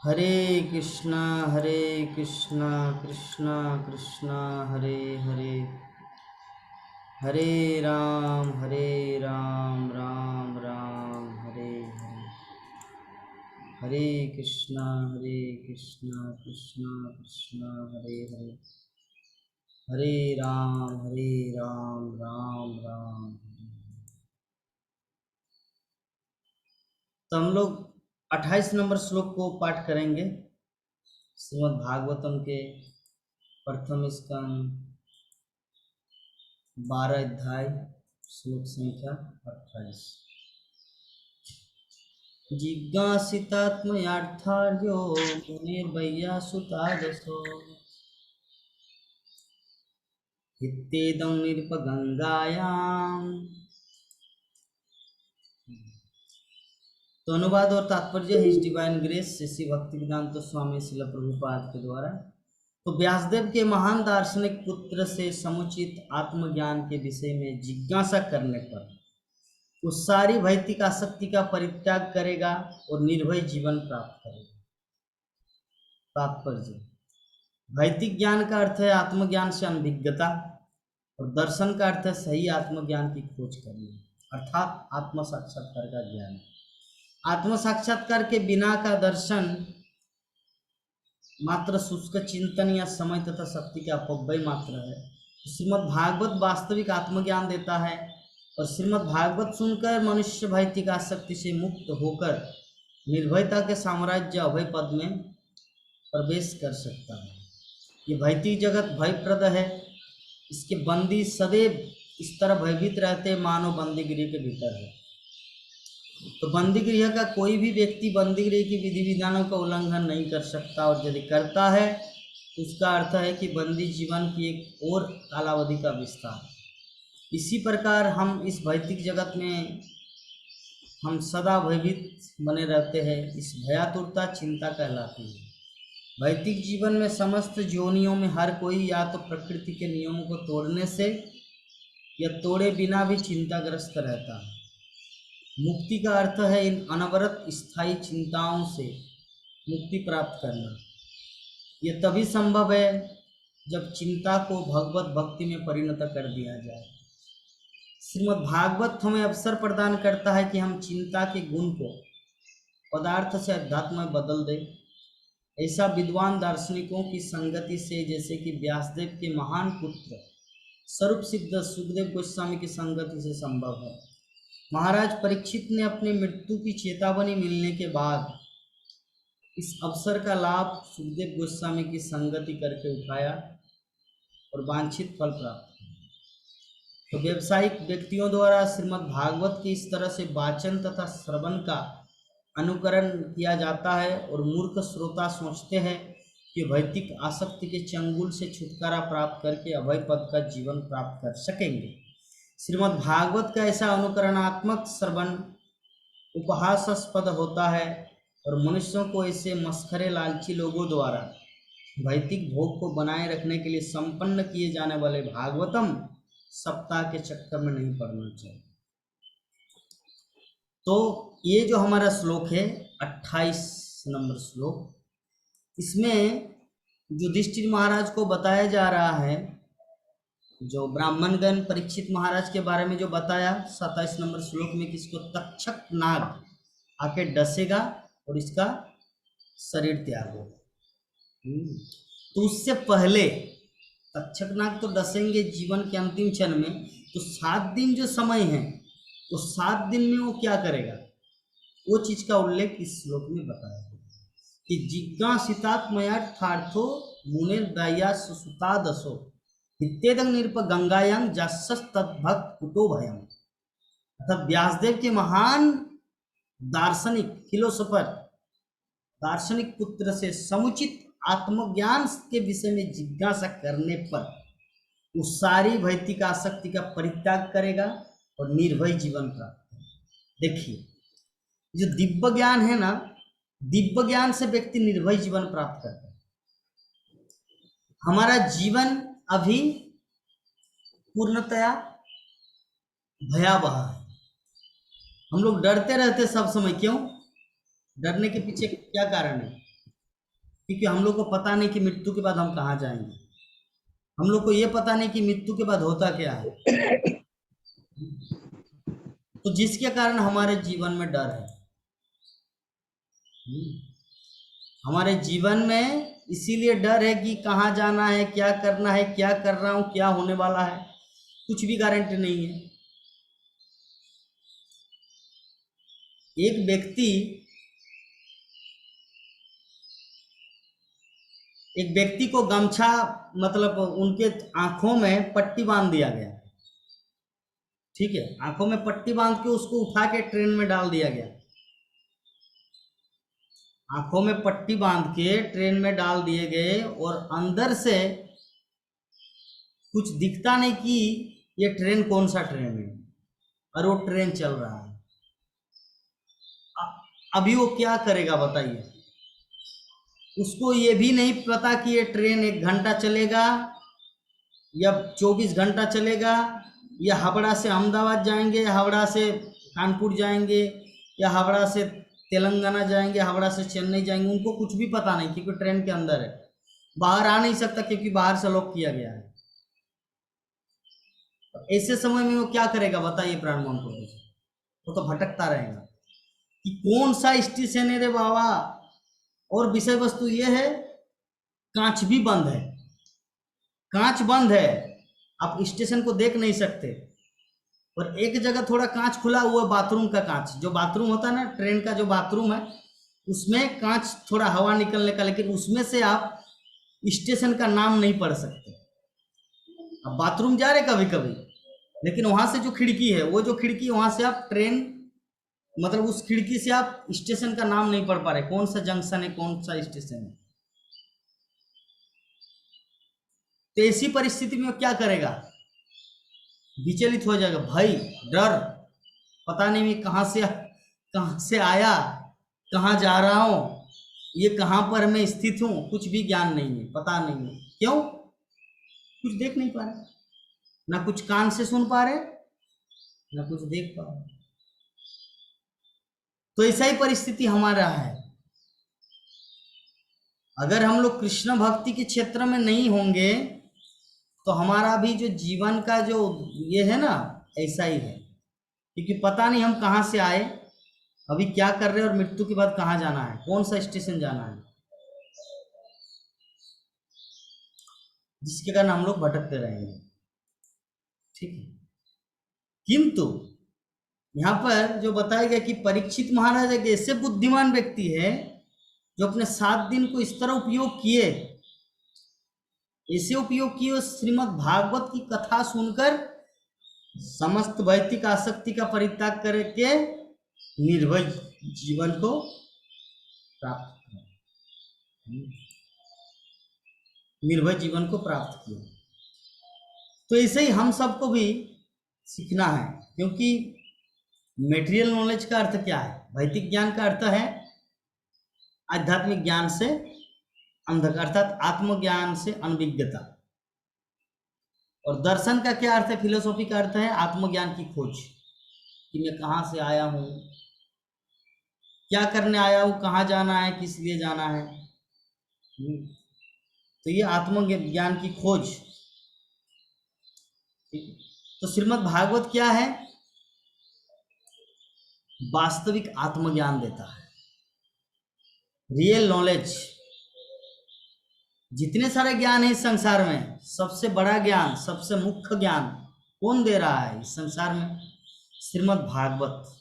हरे कृष्णा कृष्णा कृष्णा हरे हरे, हरे राम राम राम हरे हरे। हरे कृष्णा कृष्णा कृष्णा हरे हरे, हरे राम राम राम हरे हरे। तो हम लोग 28 नंबर श्लोक को पाठ करेंगे श्रीमद् भागवतम के प्रथम स्कंद 12 अध्याय श्लोक संख्या 28। जिज्ञासितात्मयार्थार्यो मुनिर्वैयासुतादसो हितेदं निरपगंगायाम। तो अनुवाद और तात्पर्य his divine grace Shri Bhaktivedanta Swami Srila Prabhupada के द्वारा। तो व्यासदेव के महान दार्शनिक पुत्र से समुचित आत्मज्ञान के विषय में जिज्ञासा करने पर वो सारी भौतिक आसक्ति का परित्याग करेगा और निर्भय जीवन प्राप्त करेगा। तात्पर्य, भौतिक ज्ञान का अर्थ है आत्मज्ञान से अनभिज्ञता और दर्शन का अर्थ है सही आत्मज्ञान की खोज करना, अर्थात आत्म साक्षात्कार का ज्ञान। आत्म साक्षात्कार के बिना का दर्शन मात्र शुष्क चिंतन या समय तथा शक्ति का अपव्यय मात्र है। श्रीमद् भागवत वास्तविक आत्मज्ञान देता है और श्रीमद् भागवत सुनकर मनुष्य भौतिक आसक्ति से मुक्त होकर निर्भयता के साम्राज्य अभय पद में प्रवेश कर सकता है। ये भौतिक जगत भयप्रद है, इसके बंदी सदैव इस तरह भयभीत रहते मानो बंदी गृह के भीतर है। तो बंदी गृह का कोई भी व्यक्ति बंदी गृह की विधि विधानों का उल्लंघन नहीं कर सकता, और यदि करता है तो उसका अर्थ है कि बंदी जीवन की एक और कालावधि का विस्तार। इसी प्रकार हम इस भौतिक जगत में हम सदा भयभीत बने रहते हैं। इस भयातुरता चिंता कहलाती है। भौतिक जीवन में समस्त योनियों में हर कोई या तो प्रकृति के नियमों को तोड़ने से या तोड़े बिना भी चिंताग्रस्त रहता है। मुक्ति का अर्थ है इन अनवरत स्थायी चिंताओं से मुक्ति प्राप्त करना। यह तभी संभव है जब चिंता को भगवत भक्ति में परिणत कर दिया जाए। श्रीमद् भागवत हमें अवसर प्रदान करता है कि हम चिंता के गुण को पदार्थ से अध्यात्म में बदल दें। ऐसा विद्वान दार्शनिकों की संगति से, जैसे कि व्यासदेव के महान पुत्र स्वरूप सिद्ध सुखदेव गोस्वामी की संगति से संभव है। महाराज परीक्षित ने अपनी मृत्यु की चेतावनी मिलने के बाद इस अवसर का लाभ सुखदेव गोस्वामी की संगति करके उठाया और वांछित फल प्राप्त किया। तो व्यावसायिक व्यक्तियों द्वारा श्रीमद् भागवत की इस तरह से वाचन तथा श्रवण का अनुकरण किया जाता है और मूर्ख श्रोता सोचते हैं कि भौतिक आसक्ति के चंगुल से छुटकारा प्राप्त करके अभय पद का जीवन प्राप्त कर सकेंगे। श्रीमद् भागवत का ऐसा अनुकरणात्मक श्रवण उपहासास्पद होता है और मनुष्यों को ऐसे मस्खरे लालची लोगों द्वारा भौतिक भोग को बनाए रखने के लिए संपन्न किए जाने वाले भागवतम सप्ताह के चक्कर में नहीं पड़ना चाहिए। तो ये जो हमारा श्लोक है 28 नंबर श्लोक, इसमें युधिष्ठिर महाराज को बताया जा रहा है, जो ब्राह्मणगण परीक्षित महाराज के बारे में जो बताया 27 नंबर श्लोक में, किसको तक्षक नाग आके डसेगा और इसका शरीर त्याग होगा। तो उससे पहले तक्षक नाग तो डसेंगे जीवन के अंतिम क्षण में, तो 7 दिन जो समय है, तो 7 दिन में वो क्या करेगा, वो चीज का उल्लेख इस श्लोक में बताया कि जिज्ञासितात्मयार्थार्थो मुनिर्वैयासुतादसो हितेदं निरपगंगायां जस्सस्तद्भक्त कुतो भयम्। अर्थात व्यासदेव के महान दार्शनिक फिलोसोफर दार्शनिक पुत्र से समुचित आत्मज्ञान के विषय में जिज्ञासा करने पर वो सारी भौतिक आसक्ति का परित्याग करेगा और निर्भय जीवन प्राप्त करेगा। देखिए, जो दिव्य ज्ञान है ना, दिव्य ज्ञान से व्यक्ति निर्भय जीवन प्राप्त करता है। हमारा जीवन अभी पूर्णतया भयावह है। हम लोग डरते रहते सब समय। क्यों? डरने के पीछे क्या कारण है? क्योंकि हम लोग को पता नहीं कि मृत्यु के बाद हम कहाँ जाएंगे। हम लोग को ये पता नहीं कि मृत्यु के बाद होता क्या है। तो जिसके कारण हमारे जीवन में डर है। हमारे जीवन में इसीलिए डर है कि कहाँ जाना है, क्या करना है, क्या कर रहा हूँ, क्या होने वाला है, कुछ भी गारंटी नहीं है। एक व्यक्ति को गमछा, मतलब उनके आंखों में पट्टी बांध दिया गया, ठीक है, आंखों में पट्टी बांध के उसको उठा के ट्रेन में डाल दिया गया। आंखों में पट्टी बांध के ट्रेन में डाल दिए गए और अंदर से कुछ दिखता नहीं कि ये ट्रेन कौन सा ट्रेन है, और वो ट्रेन चल रहा है। अभी वो क्या करेगा बताइए। उसको ये भी नहीं पता कि ये ट्रेन 1 घंटा चलेगा या 24 घंटा चलेगा, या हावड़ा से अहमदाबाद जाएंगे, हावड़ा से कानपुर जाएंगे, या हावड़ा से तेलंगाना जाएंगे, हावड़ा से चेन्नई जाएंगे। उनको कुछ भी पता नहीं, क्योंकि ट्रेन के अंदर है, बाहर आ नहीं सकता क्योंकि बाहर से लॉक किया गया है। ऐसे समय में वो क्या करेगा बताइए प्राण मोहन प्रभु जी। वो तो भटकता रहेगा कि कौन सा स्टेशन है रे बाबा। और विषय वस्तु ये है, कांच भी बंद है, कांच बंद है, आप स्टेशन को देख नहीं सकते। और एक जगह थोड़ा कांच खुला हुआ, बाथरूम का कांच, जो बाथरूम होता है ना ट्रेन का, जो बाथरूम है उसमें कांच थोड़ा हवा निकलने का, लेकिन उसमें से आप स्टेशन का नाम नहीं पढ़ सकते। अब बाथरूम जा रहे कभी कभी, लेकिन वहां से जो खिड़की है, वो जो खिड़की, वहां से आप ट्रेन, मतलब उस खिड़की से आप स्टेशन का नाम नहीं पढ़ पा रहे, कौन सा जंक्शन है, कौन सा स्टेशन है। तो ऐसी परिस्थिति में क्या करेगा, विचलित हो जाएगा, भय, डर, पता नहीं मैं कहां से आया, कहाँ जा रहा हूं, ये कहां पर मैं स्थित हूं, कुछ भी ज्ञान नहीं है, पता नहीं है। क्यों? कुछ देख नहीं पा रहे, ना कुछ कान से सुन पा रहे, ना कुछ देख पा रहे। तो ऐसा ही परिस्थिति हमारा है। अगर हम लोग कृष्ण भक्ति के क्षेत्र में नहीं होंगे तो हमारा भी जो जीवन का जो ये है ना, ऐसा ही है, क्योंकि पता नहीं हम कहाँ से आए, अभी क्या कर रहे हैं, और मृत्यु के बाद कहाँ जाना है, कौन सा स्टेशन जाना है, जिसके कारण हम लोग भटकते रहेंगे। ठीक है। किंतु यहाँ पर जो बताया गया कि परीक्षित महाराज एक ऐसे बुद्धिमान व्यक्ति है जो अपने 7 दिन को इस तरह उपयोग किए, ऐसे उपयोग किए, श्रीमद् भागवत की कथा सुनकर समस्त भौतिक आसक्ति का परित्याग करके निर्भय जीवन को प्राप्त किया, निर्भय जीवन को प्राप्त किया। तो ऐसे ही हम सबको भी सीखना है, क्योंकि मेटेरियल नॉलेज का अर्थ क्या है, भौतिक ज्ञान का अर्थ है आध्यात्मिक ज्ञान से अंधकार, अर्थात आत्मज्ञान से अनभिज्ञता। और दर्शन का क्या अर्थ है, फिलोसॉफी का अर्थ है आत्मज्ञान की खोज, कि मैं कहाँ से आया हूँ, क्या करने आया हूँ, कहाँ जाना है, किस लिए जाना है। तो ये आत्मज्ञान की खोज। तो श्रीमद् भागवत क्या है, वास्तविक आत्मज्ञान देता है, रियल नॉलेज। जितने सारे ज्ञान है इस संसार में, सबसे बड़ा ज्ञान, सबसे मुख्य ज्ञान कौन दे रहा है इस संसार में? श्रीमद् भागवत।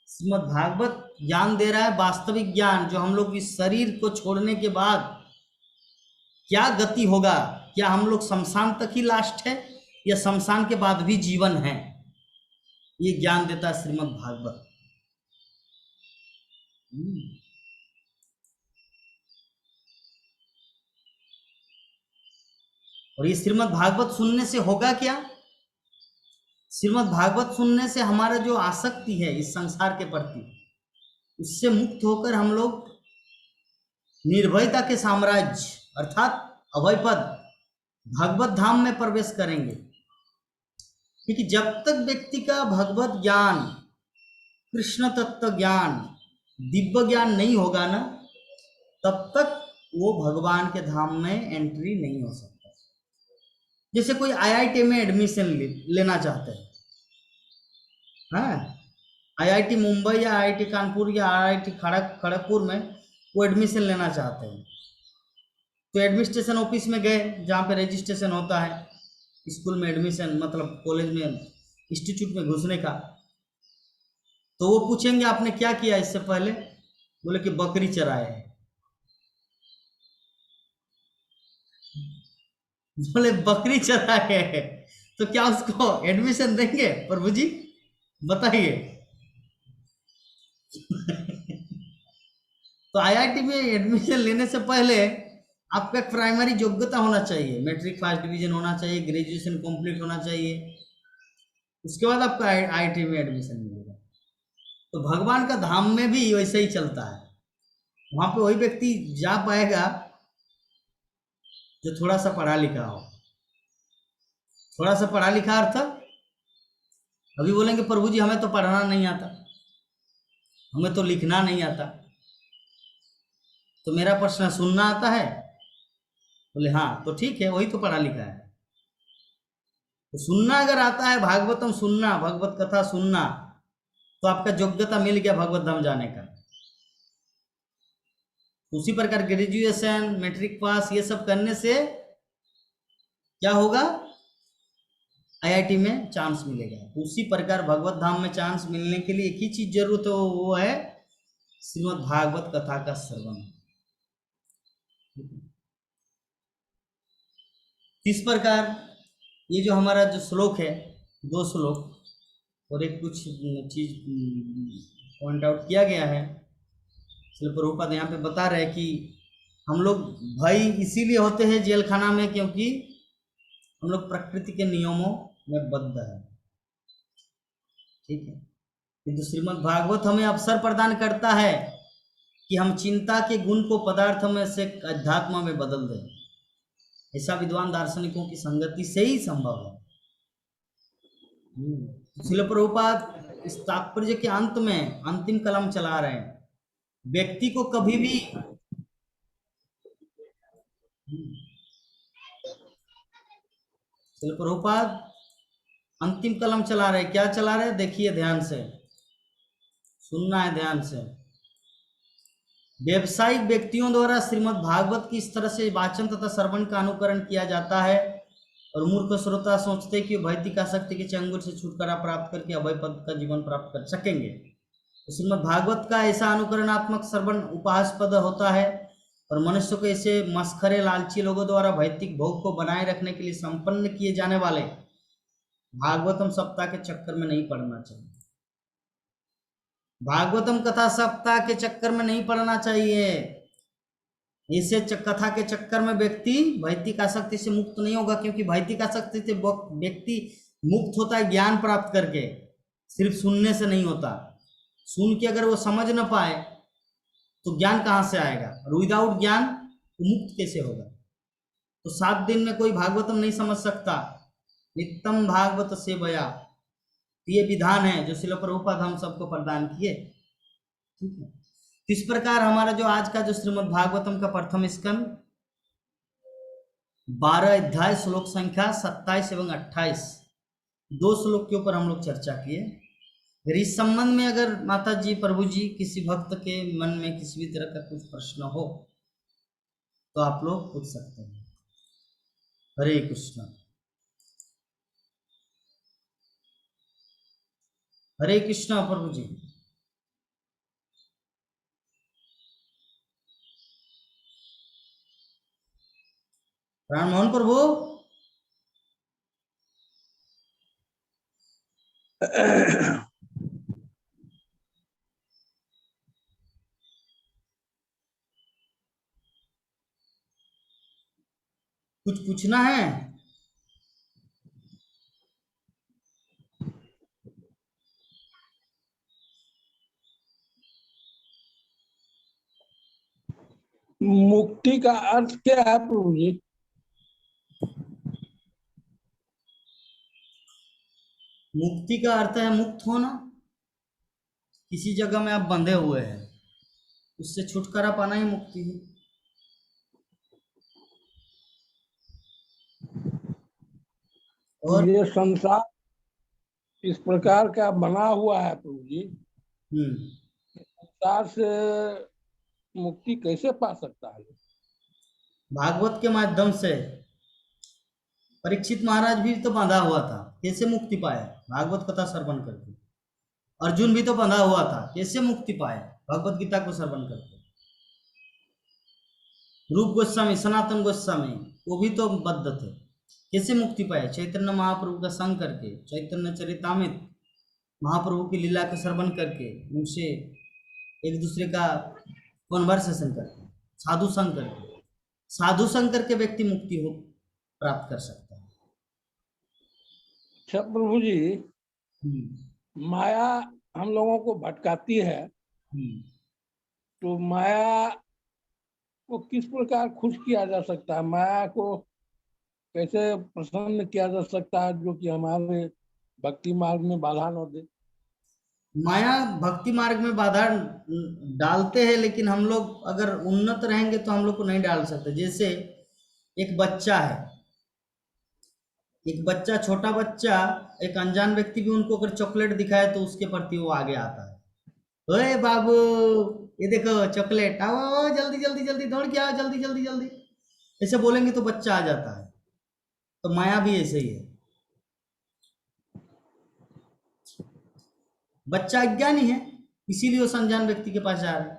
श्रीमद् भागवत ज्ञान दे रहा है, वास्तविक ज्ञान, जो हम लोग इस शरीर को छोड़ने के बाद क्या गति होगा, क्या हम लोग शमशान तक ही लास्ट है या शमशान के बाद भी जीवन है, ये ज्ञान देता है श्रीमद् भागवत। और ये श्रीमद् भागवत सुनने से होगा क्या? श्रीमद् भागवत सुनने से हमारा जो आसक्ति है इस संसार के प्रति, उससे मुक्त होकर हम लोग निर्भयता के साम्राज्य अर्थात अभयपद भगवत धाम में प्रवेश करेंगे। क्योंकि जब तक व्यक्ति का भगवत ज्ञान, कृष्ण तत्व ज्ञान, दिव्य ज्ञान नहीं होगा ना, तब तक वो भगवान के धाम में एंट्री नहीं हो सकता। जैसे कोई आईआईटी में एडमिशन लेना चाहते हैं, हाँ, आईआईटी मुंबई या आईआईटी कानपुर या आईआईटी खड़गपुर में वो एडमिशन लेना चाहते हैं, तो एडमिनिस्ट्रेशन ऑफिस में गए जहाँ पे रजिस्ट्रेशन होता है स्कूल में एडमिशन मतलब कॉलेज में इंस्टीट्यूट में घुसने का। तो वो पूछेंगे आपने क्या किया इससे पहले, बोले कि बकरी चराए है। बोले बकरी चराए है तो क्या उसको एडमिशन देंगे प्रभु जी, बताइए। तो आईआईटी में एडमिशन लेने से पहले आपका एक प्राइमरी योग्यता होना चाहिए, मैट्रिक फर्स्ट डिवीजन होना चाहिए, ग्रेजुएशन कंप्लीट होना चाहिए, उसके बाद आपका आईआईटी में एडमिशन मिलेगा। तो भगवान का धाम में भी वैसे ही चलता है, वहां पे वही व्यक्ति जा पाएगा जो थोड़ा सा पढ़ा लिखा हो। थोड़ा सा पढ़ा लिखा अर्थ, अभी बोलेंगे प्रभु जी हमें तो पढ़ना नहीं आता, हमें तो लिखना नहीं आता, तो मेरा प्रश्न सुनना आता है? बोले हाँ, तो ठीक है, वही तो पढ़ा लिखा है। तो सुनना अगर आता है, भागवतम सुनना, भगवत कथा सुनना, तो आपका योग्यता मिल गया भगवत धाम जाने का। उसी प्रकार ग्रेजुएशन मैट्रिक पास ये सब करने से क्या होगा, आईआईटी में चांस मिलेगा। उसी प्रकार भगवत धाम में चांस मिलने के लिए एक ही चीज जरूरत है, वो है श्रीमद् भागवत कथा का श्रवण। इस प्रकार ये जो हमारा जो श्लोक है, 2 श्लोक और एक कुछ चीज पॉइंट आउट किया गया है। श्री प्रभुपाद यहाँ पे बता रहे हैं कि हम लोग भय इसीलिए होते हैं जेल खाना में क्योंकि हम लोग प्रकृति के नियमों में बद्ध है, ठीक है। किंतु श्रीमद् भागवत हमें अवसर प्रदान करता है कि हम चिंता के गुण को पदार्थ में से अध्यात्म में बदल दें। ऐसा विद्वान दार्शनिकों की संगति से ही संभव है। श्रील प्रभुपाद इस तात्पर्य के अंत में अंतिम कलम चला रहे हैं, व्यक्ति को कभी भी श्रील प्रभुपाद अंतिम कलम चला रहे, क्या चला रहे, देखिए ध्यान से सुनना है, ध्यान से। व्यवसायिक व्यक्तियों द्वारा श्रीमद् भागवत की इस तरह से वाचन तथा श्रवण का अनुकरण किया जाता है और मूर्ख श्रोता सोचते हैं कि भौतिक आसक्ति के चंगुल से छुटकारा प्राप्त करके अभय पद का जीवन प्राप्त कर सकेंगे। तो श्रीमद् भागवत का ऐसा अनुकरणात्मक श्रवण उपहासपद होता है और मनुष्य को ऐसे मस्खरे लालची लोगों द्वारा भौतिक भोग को बनाए रखने के लिए संपन्न किए जाने वाले भागवतम सप्ताह के चक्कर में नहीं पड़ना चाहिए। भागवतम कथा सप्ताह के चक्कर में नहीं पड़ना चाहिए। इसे कथा के चक्कर में व्यक्ति भौतिक आसक्ति से मुक्त नहीं होगा, क्योंकि भौतिक आसक्ति से व्यक्ति मुक्त होता है ज्ञान प्राप्त करके, सिर्फ सुनने से नहीं होता। सुन के अगर वो समझ न पाए तो ज्ञान कहाँ से आएगा, और विदाउट ज्ञान मुक्त कैसे होगा। तो 7 दिन में कोई भागवतम नहीं समझ सकता। नित्यम भागवत सेवया, ये विधान है जो श्रील प्रभुपाद हम सबको प्रदान किए, ठीक है। इस प्रकार हमारा जो आज का जो श्रीमद् भागवतम का प्रथम स्कंद 12 अध्याय श्लोक संख्या 27 एवं 28 2 श्लोक के ऊपर हम लोग चर्चा किए। अगर इस संबंध में अगर माता जी प्रभु जी किसी भक्त के मन में किसी भी तरह का कुछ प्रश्न हो तो आप लोग पूछ सकते हैं। हरे कृष्ण। हरे कृष्ण प्रभु जी। राम मोहन प्रभु। कुछ पूछना है? मुक्ति का अर्थ क्या है प्रभु जी? मुक्ति का अर्थ है मुक्त होना। किसी जगह में आप बंधे हुए हैं, उससे छुटकारा पाना ही मुक्ति है। और ये संसार इस प्रकार का बना हुआ है प्रभु जी, संसार से मुक्ति कैसे पा सकता है? भागवत के माध्यम से परीक्षित महाराज भी तो बंधा हुआ था, कैसे मुक्ति पाए भागवत कथा श्रवण करके। अर्जुन भी तो बंधा हुआ था, कैसे मुक्ति पाए भगवत गीता को श्रवण करके। रूप गोस्वामी, सनातन गोस्वामी, वो भी तो बद्ध थे, कैसे मुक्ति पाए? चैतन्य महाप्रभु का संग करके, चैतन्य चरितामृत महाप्रभु की लीला का श्रवण करके, उनसे एक दूसरे का कॉन्वर्सेशन करके, साधु संग करके, साधु संग करके व्यक्ति मुक्ति हो प्राप्त कर सकता है। अच्छा प्रभु जी, माया हम लोगों को भटकाती है, तो माया को किस प्रकार खुश किया जा सकता है? माया को कैसे प्रसन्न किया जा सकता है जो कि हमारे भक्ति मार्ग में बाधा न दे? माया भक्ति मार्ग में बाधा डालते हैं, लेकिन हम लोग अगर उन्नत रहेंगे तो हम लोग को नहीं डाल सकते। जैसे एक बच्चा है, एक बच्चा, छोटा बच्चा, एक अनजान व्यक्ति भी उनको अगर चॉकलेट दिखाए तो उसके प्रति वो आगे आता है। ओए बाबू, ये देखो चॉकलेट, आओ जल्दी जल्दी जल्दी दौड़ के आओ, जल्दी जल्दी जल्दी, ऐसे बोलेंगे तो बच्चा आ जाता है। तो माया भी ऐसे ही है। बच्चा अज्ञानी है, इसीलिए उस अनजान व्यक्ति के पास जा रहा है।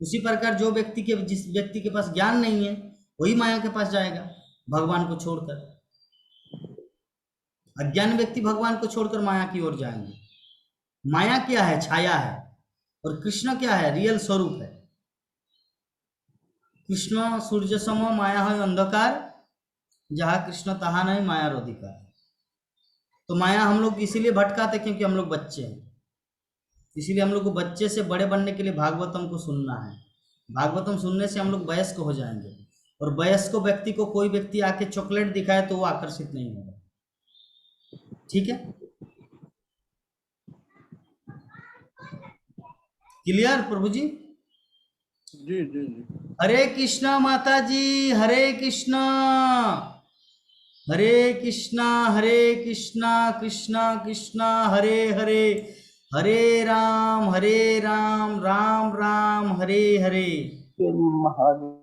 उसी प्रकार जिस व्यक्ति के पास ज्ञान नहीं है, वही माया के पास जाएगा भगवान को छोड़कर। अज्ञान व्यक्ति भगवान को छोड़कर माया की ओर जाएंगे। माया क्या है? छाया है। और कृष्ण क्या है? रियल स्वरूप है। कृष्ण सूर्य सम, माया है अंधकार, जहाँ कृष्ण तहाँ नहीं माया रोधिकार। तो माया हम लोग इसीलिए भटकाते क्योंकि हम लोग बच्चे हैं। इसीलिए हम लोग को बच्चे से बड़े बनने के लिए भागवतम को सुनना है। भागवतम सुनने से हम लोग वयस्क हो जाएंगे, और वयस्क व्यक्ति को कोई व्यक्ति आके चॉकलेट दिखाए तो वो आकर्षित नहीं होगा। ठीक है, क्लियर प्रभु जी? जी जी जी। हरे कृष्णा माता जी, हरे कृष्णा, हरे कृष्णा हरे कृष्णा, कृष्णा कृष्णा हरे हरे, हरे राम राम राम हरे हरे। हरे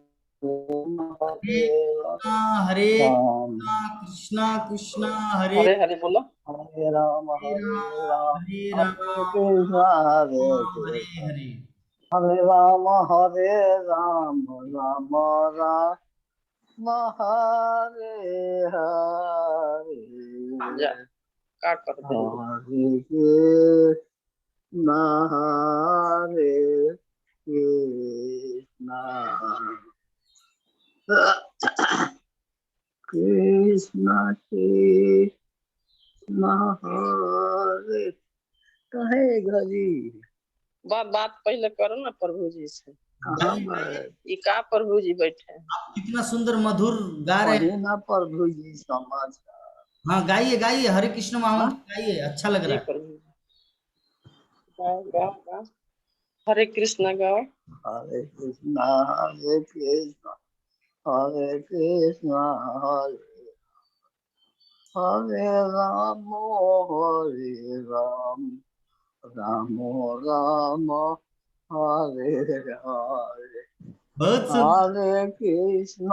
कृष्णा हरे कृष्णा, कृष्णा कृष्णा हरे हरे हरे बोलो। हरे राम राम, हरे हरे कृष्ण हरे हरे कृष्ण हरे। हरे राम राम राम हरे हरे जा काट कर दे। हरे कृष्ण हरे कृष्ण कृष्ण कृष्ण हरे कहे घरी बात पहले करो ना प्रभु जी से। कहाँ पर ये का प्रभु जी बैठे हैं? आप कितना सुंदर मधुर गा रहे हैं। पढ़े ना प्रभु जी समाज हाँ गाइए गाइए, हरे कृष्ण महामंत्र गाइए, अच्छा लग जी रहा है। प्रभु जी गाओ गाओ गाओ, हरे कृष्णा गाओ। हरे कृष्ण हरे कृष्ण हरे कृष्ण हरे राम राम राम हरे हरे बहुत सुंदर। हरे कृष्ण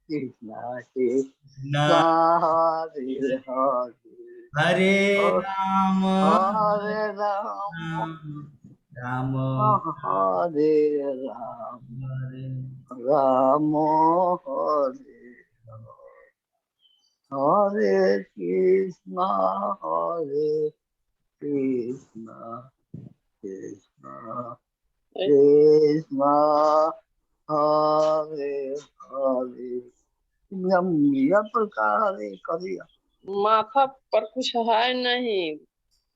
कृष्ण कृष्ण ना हरे हरे हरे राम हरे राम राम हरे राम हरे। राम हरे हरे कृष्ण कृष्ण कृष्ण कृष्ण हरे हरे यम प्रकार करिया माथा पर कुछ है नहीं,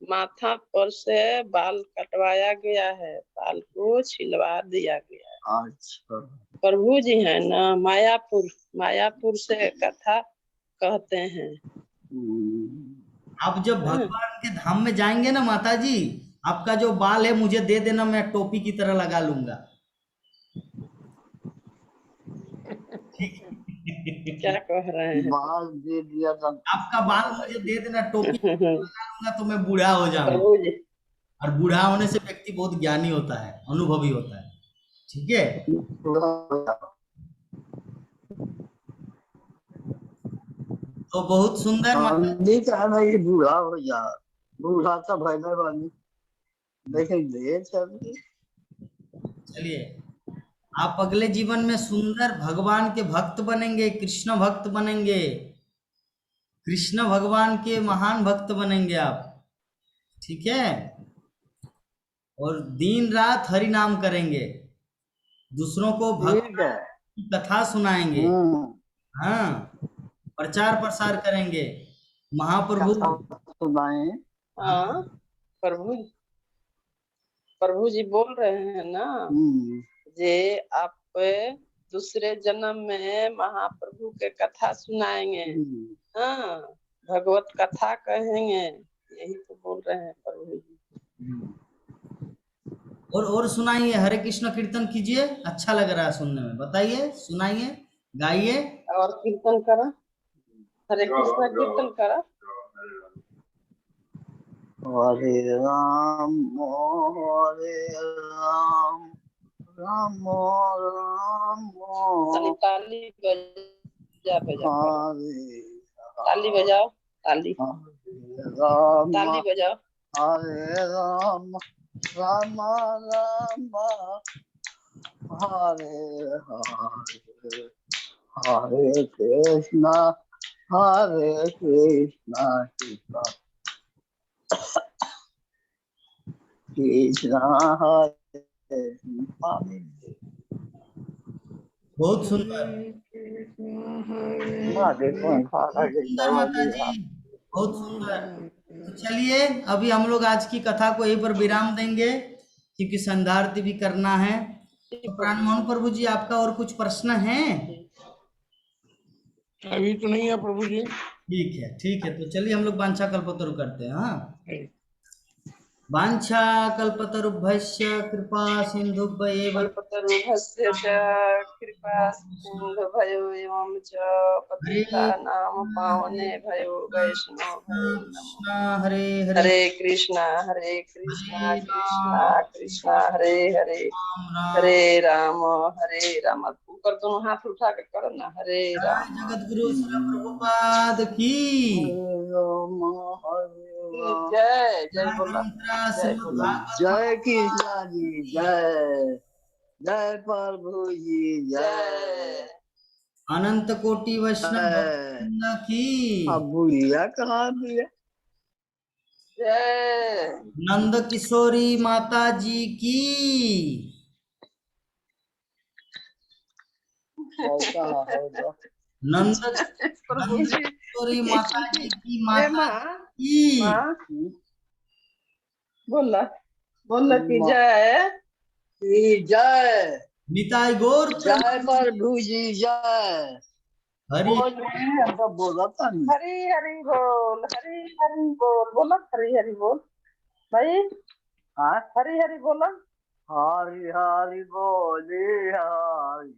माथा पर से बाल कटवाया गया है, बाल को छिलवा दिया गया है। अच्छा प्रभु जी है ना, मायापुर से कथा कहते हैं। आप जब भगवान के धाम में जाएंगे ना माता जी, आपका जो बाल है मुझे दे देना, मैं टोपी की तरह लगा लूंगा। क्या कह रहे हैं? बाल दे दिया था। आपका बाल मुझे दे देना, टोपी लूंगा तो मैं बूढ़ा हो जाऊंगा। प्रभु जी, और बूढ़ा होने से व्यक्ति बहुत ज्ञानी होता है, अनुभवी होता है। ठीक है। तो बहुत सुंदर माता। नहीं कहना ये बूढ़ा हो जा, बूढ़ा तो भैले वाली देखेंगे चलिए। चलिए, आप अगले जीवन में सुंदर भगवान के भक्त बनेंगे, कृष्ण भक्त बनेंगे, कृष्ण भगवान के महान भक्त बनेंगे आप। ठीक है। और दिन रात हरि नाम करेंगे, दूसरों को भगवान ठीक है। की कथा सुनाएंगे। हाँ, प्रचार प्रसार करेंगे। महाप्रभु। कथा सुनाए। हाँ प्रभु, प्रभु जी बोल रहे हैं ना जे आप दूसरे जन्म में महाप्रभु के कथा सुनाएंगे। हाँ, भगवत कथा कहेंगे, यही तो बोल रहे हैं प्रभु जी। और सुनाइए, हरे कृष्ण कीर्तन कीजिए, अच्छा लग रहा है सुनने में। बताइए, सुनाइए, गाइए। और कीर्तन करा, हरे कृष्ण कीर्तन करा। हरे राम हरे राम राम राम ताली ताली बजा बजा हरे ताली बजाओ, ताली राम ताली बजाओ। हरे राम राम राम हरे हरे हरे कृष्णा कृष्णा कृष्णा हरे हरे। बहुत सुंदर, सुंदर माता जी, बहुत सुंदर। तो चलिए, अभी हम लोग आज की कथा को यहीं पर विराम देंगे, क्योंकि संध्या आरती भी करना है। तो प्राणमोहन प्रभु जी, आपका और कुछ प्रश्न है? अभी तो नहीं है प्रभु जी। ठीक है, ठीक है। तो चलिए हम लोग वांछा कल्पतरु करते हैं। हाँ, वांछा कल्पतरुभ्यश्च कृपा सिन्धुभ्येव कल्पतरुभ्यश्च च कृपा सिन्धुभ्यो एवं च पतितानां पावनेभ्यो वैष्णवभ्यो नमो कृष्ण हरे हरे हरे कृष्णा कृष्णा कृष्णा हरे हरे, राम हरे राम। ऊपर दोनों हाथ उठा के करो ना, हरे राम। जगत गुरु श्री प्रभुपाद की जय जय बोला, मंत्रा जय श्रीमद् बोला। जय भागवत कृष्णा जी जय, जय प्रभु जी जय। अनंत कोटि वैष्णव जय। भक्त की, अब बुढ़िया कहाँ भी है? जय नंद किशोरी माता जी की, कहाँ है? नंद प्रभु नंद जी। किशोरी माता जी की, ए माता माँ, की माँ बोला, बोला कि जय जय, निताई गौर जय प्रेम प्रभु जी जय। हरि। बोल रहे हैं हम तो बोला था नहीं। हरी हरी बोल, हरी हरी बोल, बोला हरी हरी बोल भाई, हाँ हरी हरी बोला। हरि हरि बोले हरि